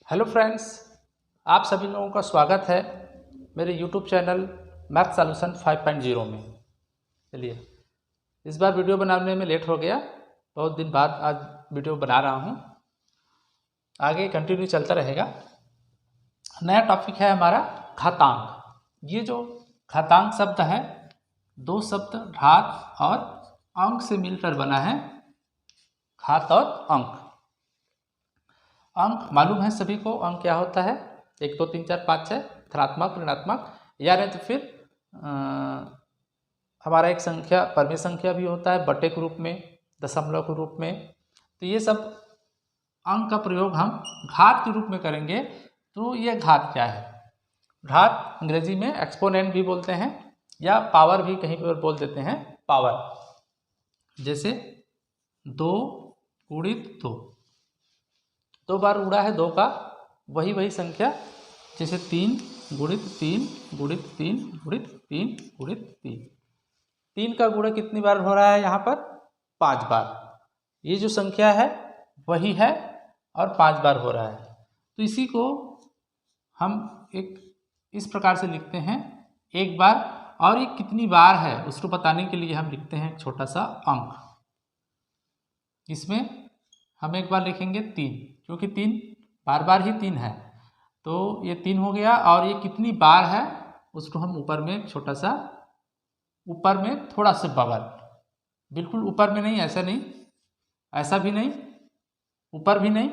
Hello friends, आप सभी लोगों का स्वागत है मेरे यूट्यूब चैनल मैथ सॉल्यूशन 5.0 में। चलिए, इस बार वीडियो बनाने में लेट हो गया, बहुत दिन बाद आज वीडियो बना रहा हूँ। आगे कंटिन्यू चलता रहेगा। नया टॉपिक है हमारा घातांक। ये जो घातांक शब्द है, दो शब्द घात और अंक से मिलकर बना है, घात और अंक। अंक मालूम है सभी को, अंक क्या होता है? 1 2 3 4 5 6 धनात्मक ऋणात्मक, या नहीं तो फिर हमारा एक संख्या परमेय संख्या भी होता है बटे के रूप में, दशमलव के रूप में। तो ये सब अंक का प्रयोग हम घात के रूप में करेंगे। तो ये घात क्या है? घात अंग्रेजी में एक्सपोनेंट भी बोलते हैं या पावर भी कहीं पर बोल देते हैं, पावर। जैसे 2 गुणित 2, 2 बार उड़ा है 2 का, वही संख्या। जैसे 3 गुणित 3 गुणित 3 गुणित 3 गुणित 3, 3 का गुणा कितनी बार हो रहा है यहाँ पर? 5 बार। ये जो संख्या है वही है और 5 बार हो रहा है। तो इसी को हम एक इस प्रकार से लिखते हैं, एक बार, और ये कितनी बार है उसको बताने के लिए हम लिखते हैं छोटा सा अंक। इसमें हम एक बार लिखेंगे 3, क्योंकि 3 बार बार ही 3 है, तो ये 3 हो गया। और ये कितनी बार है उसको हम ऊपर में छोटा सा, ऊपर में थोड़ा सा बगल, बिल्कुल ऊपर में नहीं, ऐसा नहीं, ऐसा भी नहीं, ऊपर भी नहीं,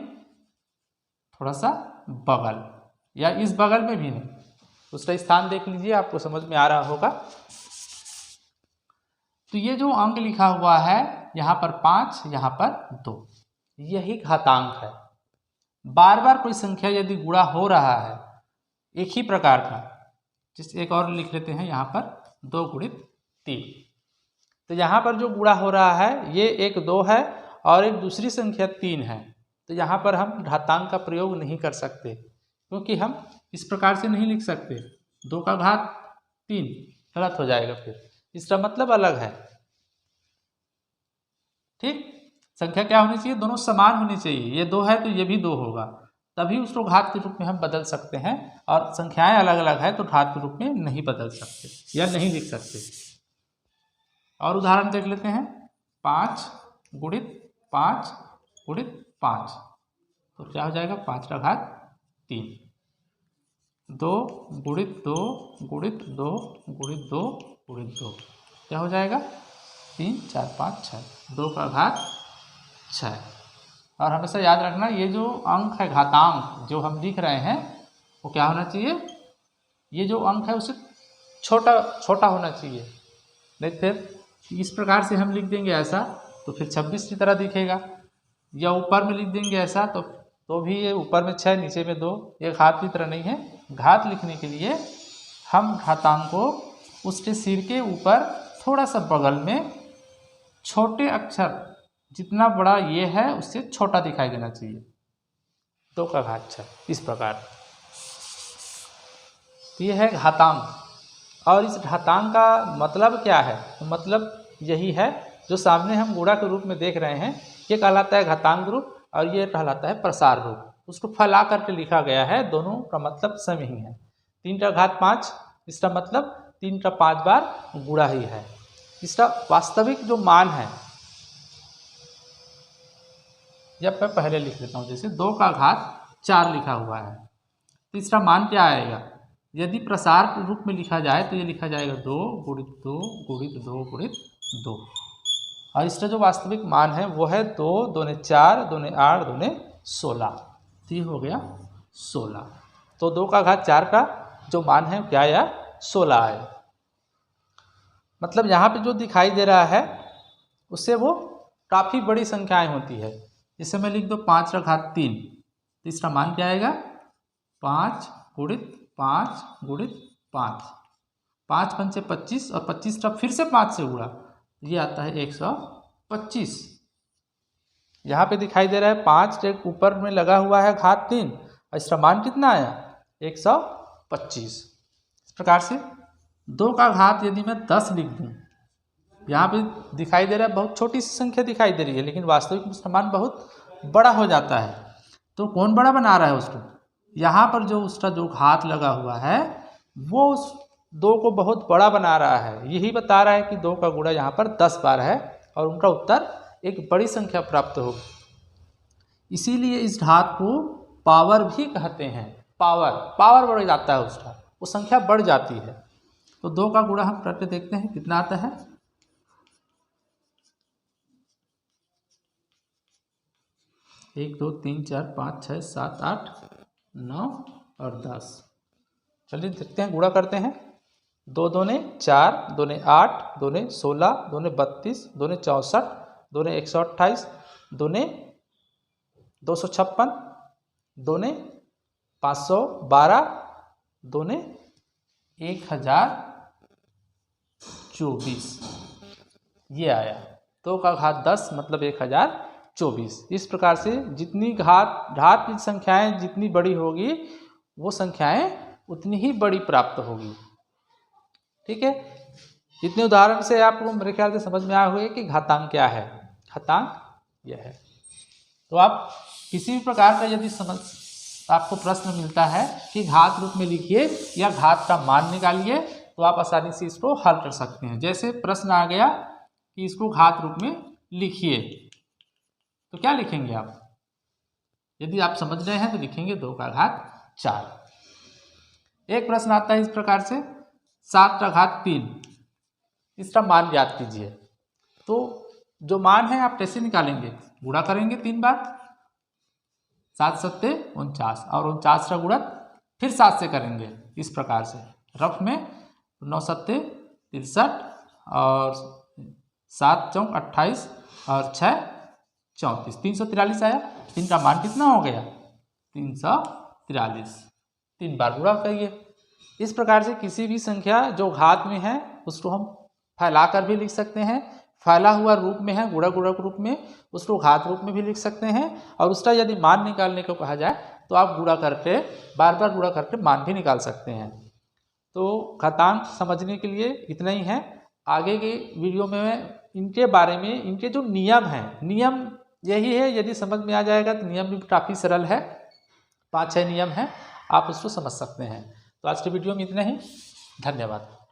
थोड़ा सा बगल, या इस बगल में भी नहीं, उसका स्थान देख लीजिए, आपको समझ में आ रहा होगा। तो ये जो अंक लिखा हुआ है यहाँ पर 5, यहाँ पर 2, यही घातांक है। बार बार कोई संख्या यदि गुणा हो रहा है एक ही प्रकार का, जिस एक और लिख लेते हैं यहाँ पर 2 गुणित 3, तो यहाँ पर जो गुणा हो रहा है ये एक 2 है और एक दूसरी संख्या 3 है। तो यहाँ पर हम घातांक का प्रयोग नहीं कर सकते, क्योंकि हम इस प्रकार से नहीं लिख सकते। 2 का घात 3 गलत हो जाएगा, फिर इसका मतलब अलग है। ठीक, संख्या क्या होनी चाहिए? दोनों समान होनी चाहिए। ये 2 है तो ये भी 2 होगा, तभी उसको घात के रूप में हम बदल सकते हैं। और संख्याएं अलग अलग है तो घात के रूप में नहीं बदल सकते या नहीं लिख सकते। और उदाहरण देख लेते हैं, 5 गुणित 5 गुणित 5, तो क्या हो जाएगा? 5 का घात 3। 2 गुणित 2 गुणित 2 गुणित 2 गुणित 2, क्या हो जाएगा? 3 4 5 6, 2 का घात 6। और हमेशा याद रखना, ये जो अंक है घातांक जो हम लिख रहे हैं वो क्या होना चाहिए? ये जो अंक है उसे छोटा छोटा होना चाहिए। नहीं फिर इस प्रकार से हम लिख देंगे ऐसा, तो फिर 26 की तरह दिखेगा, या ऊपर में लिख देंगे ऐसा तो भी ये ऊपर में 6 नीचे में 2, ये घात की तरह नहीं है। घात लिखने के लिए हम घातांक को उसके सिर के ऊपर थोड़ा सा बगल में छोटे अक्षर, जितना बड़ा ये है उससे छोटा दिखाई देना चाहिए। 2 का घात 6, इस प्रकार। तो ये है घातांक। और इस घातांक का मतलब क्या है? तो मतलब यही है जो सामने हम गुणा के रूप में देख रहे हैं, ये कहलाता है घातांक रूप और ये कहलाता है प्रसार रूप। उसको फैला करके लिखा गया है, दोनों का मतलब सेम ही है। 3 का घात 5, इसका मतलब 3 का 5 बार गुणा ही है। इसका वास्तविक जो मान है, जब मैं पहले लिख लेता हूँ, जैसे 2 का घात 4 लिखा हुआ है, तो इसका मान क्या आएगा? यदि प्रसार के रूप में लिखा जाए तो ये लिखा जाएगा 2 गुणित 2 गुणित 2 गुणित 2, और इसका जो वास्तविक मान है वो है 2 दूने 4 दूने 8 दूने 16, तो ये हो गया 16। तो 2 का घात 4 का जो मान है क्या आया? 16 आया। मतलब यहाँ पे जो दिखाई दे रहा है उससे वो काफ़ी बड़ी संख्याएं होती है। जैसे मैं लिख दो 5 का घात 3, तो इसका मान क्या आएगा? 5 गुणित 5 गुणित 5, 5 पंचे 25, और 25 का फिर से 5 से गुणा, ये आता है 125। यहाँ पे दिखाई दे रहा है 5 के ऊपर में लगा हुआ है घात 3, और इसका मान कितना आया? 125। इस प्रकार से 2 का घात यदि मैं 10 लिख दूँ, यहाँ पे दिखाई दे रहा है बहुत छोटी सी संख्या दिखाई दे रही है, लेकिन वास्तविक उसका मान बहुत बड़ा हो जाता है। तो कौन बड़ा बना रहा है उसको? यहाँ पर जो उसका जो घात लगा हुआ है वो उस 2 को बहुत बड़ा बना रहा है, यही बता रहा है कि 2 का गुणा यहाँ पर 10 बार है और उनका उत्तर एक बड़ी संख्या प्राप्त होगी। इसीलिए इस घात को पावर भी कहते हैं। पावर बढ़ जाता है उसका, वो संख्या बढ़ जाती है। तो 2 का गुणा हम करके देखते हैं कितना आता है। 1 2 3 4 5 6 7 8 9 और 10। चलिए देखते हैं, गुणा करते हैं। 2 दूने 4, 2 ने 8, 2 ने 16, 2 ने 32, 2 ने 64, 2 ने 128, 2 ने 256, 2 ने 512, 2 ने 1024, ये आया। 2 का घात 10 मतलब 1024। इस प्रकार से जितनी घात की संख्याएं जितनी बड़ी होगी वो संख्याएं उतनी ही बड़ी प्राप्त होगी। ठीक है, इतने उदाहरण से आपको मेरे ख्याल से समझ में आया हुआ कि घातांक क्या है। घातांक यह है। तो आप किसी भी प्रकार का यदि आपको प्रश्न मिलता है कि घात रूप में लिखिए या घात का मान निकालिए, तो आप आसानी से इसको हल कर सकते हैं। जैसे प्रश्न आ गया कि इसको घात रूप में लिखिए, तो क्या लिखेंगे आप? यदि आप समझ रहे हैं तो लिखेंगे 2 का घात 4। एक प्रश्न आता है इस प्रकार से 7 का घात 3, इसका मान ज्ञात कीजिए। तो जो मान है आप कैसे निकालेंगे? गुणा करेंगे 3 बार, 7 सत्ते 49 और 49 का गुणा फिर 7 से करेंगे। इस प्रकार से रफ में 9 सत्ते 63 और 7 चौक 28 और 6 34, 343 आया। 3 का मान कितना हो गया? 343। 3 बार गुणा करिए। इस प्रकार से किसी भी संख्या जो घात में है उसको हम फैला कर भी लिख सकते हैं, फैला हुआ रूप में है गुणक रूप में, उसको घात रूप में भी लिख सकते हैं। और उसका यदि मान निकालने को कहा जाए तो आप गुणा करके बार बार गुणा करके मान भी निकाल सकते हैं। तो घातांक समझने के लिए इतना ही है। आगे के वीडियो में मैं इनके बारे में, इनके जो नियम हैं, नियम यही है, यदि समझ में आ जाएगा तो नियम भी काफ़ी सरल है, 5-6 नियम हैं, आप उसको समझ सकते हैं। तो आज के वीडियो में इतना ही, धन्यवाद।